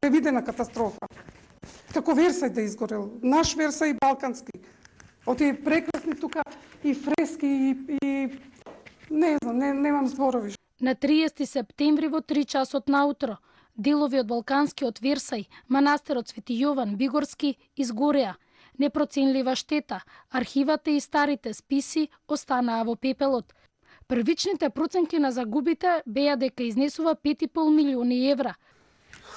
е видена катастрофа. Како Версај да изгорел, наш Версај и балкански. Од тие прекрасни тука и фрески и не знам, немам зборови. На 30 септември во 3 часот наутро, делови од балканскиот Версај, манастирот Свети Јован Бигорски изгореа. Непроценлива штета, архивата и старите списи останаа во пепелот. Првичните проценки на загубите беа дека изнесува 5,5 милиони евра.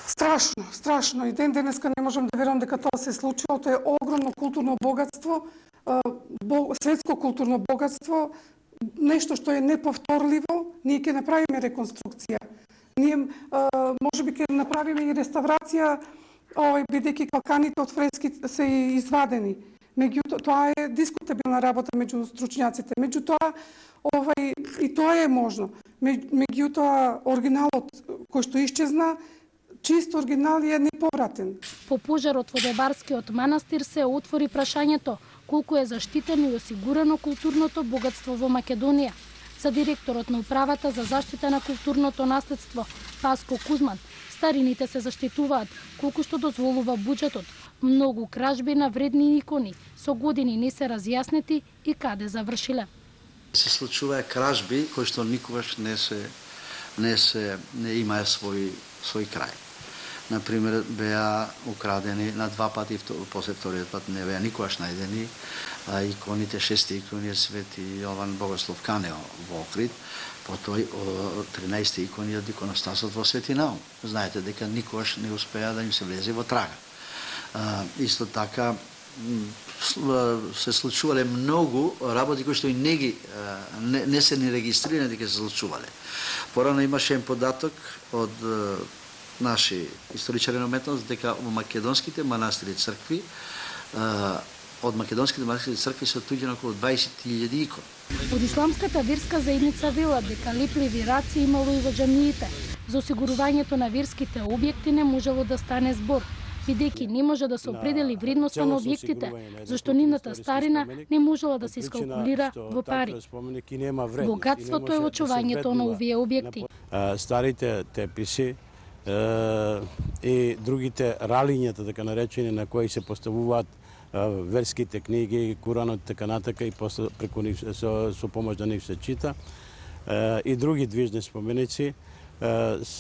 Страшно, страшно. И ден денеска не можам да верувам дека тоа се случило. Тоа е огромно културно богатство, светско културно богатство, нешто што е неповторливо. Ние ќе направиме реконструкција. Ние можеби ќе направиме и реставрација, бидејќи калканите од фрески се извадени. Меѓутоа, тоа е дискутабилна работа меѓу стручњаците. Меѓутоа, и тоа е можно. Меѓутоа, оригиналот кој што исчезна, чист оригинал е неповратен. По пожарот во Дебарскиот манастир се отвори прашањето колку е заштитено и осигурано културното богатство во Македонија. За директорот на управата за заштита на културното наследство Паско Кузман, старините се заштитуваат колку што дозволува буџетот. Многу кражби на вредни икони со години не се разјаснети и каде завршиле. Се случуваат кражби кои што никогаш не имаја свој крај. Например, беа украдени на 2 пати, после вториот пат не беа никогаш најдени иконите, 6 икони Свети Јован Богослов Канео во Охрид, потоа 13 икони од иконостасот во Свети Наум. Знаете дека никогаш не успеа да им се влезе во трага. Исто така се случувале многу работи кои што и не се ни регистрирани дека се случувале. Порано имаше еден податок од наши историчари на уметност дека во македонските манастири и цркви се отуѓено околу 20.000 икони. Од исламската верска заедница велат дека лепливи раци имало и во џамиите. За осигурувањето на верските објекти не можело да стане збор, бидејќи не може да се определи вредноста на објектите, зашто нивната старина не можела да се искалкулира во пари. Богатството е очувањето на овие објекти. Старите теписи и другите ралињата, така наречени, на кои се поставуваат верските книги, Куранот, така натака, и после преку нив со помош да нив се чита, и други движни споменици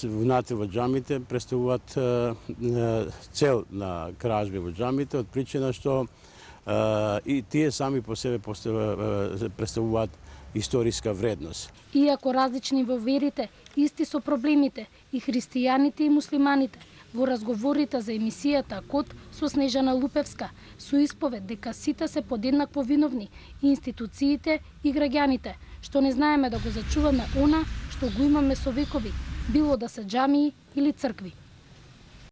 внатре во џамите представуваат цел на кражби во џамите, од причина што и тие сами по себе представуваат историска вредност. Иако различни во верите, исти со проблемите и христијаните и муслиманите, во разговорите за емисијата Код со Снежана Лупевска, со исповед дека сите се подеднакво виновни, и институциите и граѓаните, што не знаеме да го зачуваме она што го имаме со векови, било да се џамии или цркви.